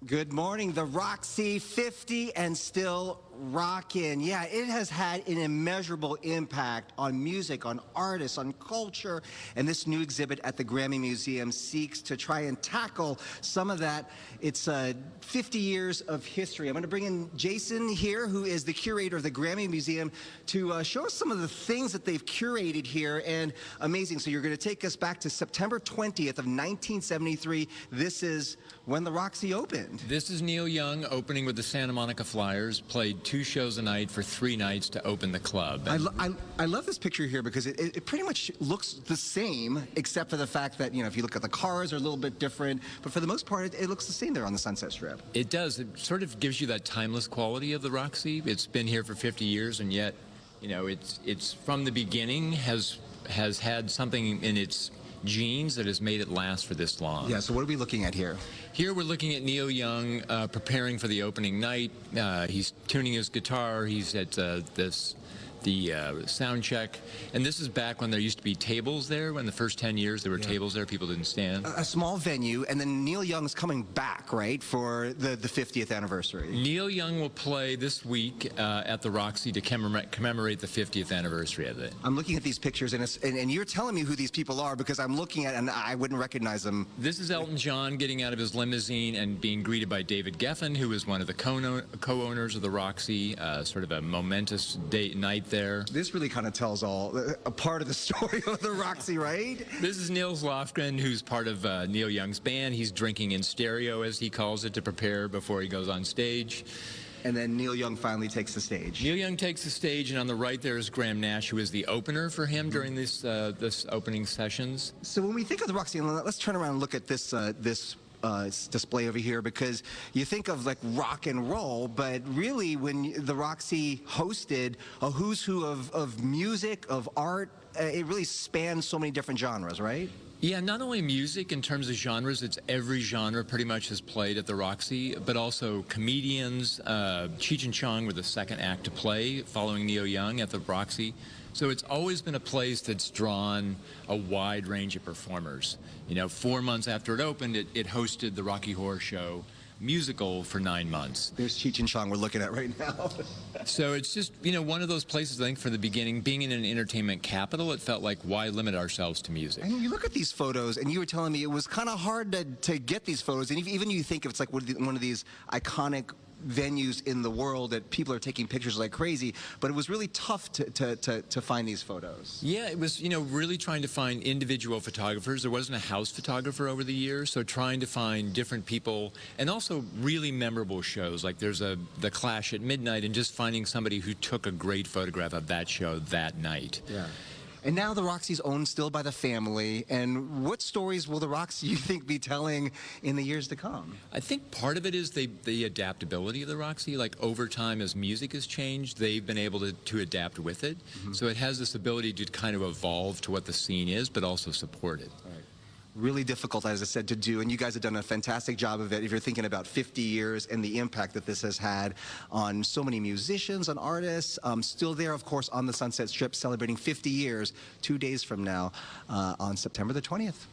Good morning. The Roxy 50 and Still Rockin'. Yeah, it has had an immeasurable impact on music, on artists, on culture, and this new exhibit at the GRAMMY Museum seeks to try and tackle some of that. It's 50 years of history. I'm going to bring in Jason here, who is the curator of the GRAMMY Museum, to show us some of the things that they've curated here, and amazing. So you're going to take us back to September 20th of 1973. This is when the Roxy opened. This is Neil Young opening with the Santa Monica Flyers, played 2 shows a night for 3 nights to open the club. I love this picture here because it pretty much looks the same, except for the fact that, you know, if you look at the cars are a little bit different, but for the most part, it looks the same there on the Sunset Strip. It does. It sort of gives you that timeless quality of the Roxy. It's been here for 50 years, and yet, you know, it's from the beginning has had something in its genes that has made it last for this long. Yeah, so what are we looking at here? Here we're looking at Neil Young preparing for the opening night. He's tuning his guitar. He's at the sound check, and this is back when there used to be tables there. When the first 10 years there were tables there, people didn't stand. A small venue, and then Neil Young's coming back, right, for the 50th anniversary. Neil Young will play this week at the Roxy to commemorate the 50th anniversary of it. I'm looking at these pictures, and you're telling me who these people are because I'm looking at, and I wouldn't recognize them. This is Elton John getting out of his limousine and being greeted by David Geffen, who is one of the co-owners of the Roxy. Sort of a momentous night there. This really kind of tells a part of the story of the Roxy, right? This is Nils Lofgren, who's part of Neil Young's band. He's drinking in stereo, as he calls it, to prepare before he goes on stage. And then Neil Young finally takes the stage. Neil Young takes the stage, and on the right there is Graham Nash, who is the opener for him during this opening sessions. So when we think of the Roxy, let's turn around and look at this display over here, because you think of like rock and roll, but really when the Roxy hosted a who's who of music, of art, it really spans so many different genres, right? Yeah, not only music in terms of genres, it's every genre pretty much has played at the Roxy, but also comedians. Cheech and Chong were the second act to play following Neil Young at the Roxy. So it's always been a place that's drawn a wide range of performers. You know, 4 months after it opened, it hosted the Rocky Horror Show musical for 9 months. There's Cheech and Chong we're looking at right now. So it's just, you know, one of those places, I think, from the beginning, being in an entertainment capital, it felt like, why limit ourselves to music? And you look at these photos, and you were telling me it was kind of hard to get these photos, and even you think it's like one of these iconic venues in the world that people are taking pictures like crazy, but it was really tough to find these photos. Yeah, it was, you know, really trying to find individual photographers. There wasn't a house photographer over the years, so trying to find different people, and also really memorable shows. Like there's the Clash at midnight, and just finding somebody who took a great photograph of that show that night. Yeah. And now the Roxy's owned still by the family. And what stories will the Roxy, you think, be telling in the years to come? I think part of it is the adaptability of the Roxy. Like over time, as music has changed, they've been able to adapt with it. Mm-hmm. So it has this ability to kind of evolve to what the scene is, but also support it. Right. Really difficult, as I said, to do, and you guys have done a fantastic job of it. If you're thinking about 50 years and the impact that this has had on so many musicians, on artists, still there, of course, on the Sunset Strip, celebrating 50 years 2 days from now on September the 20th.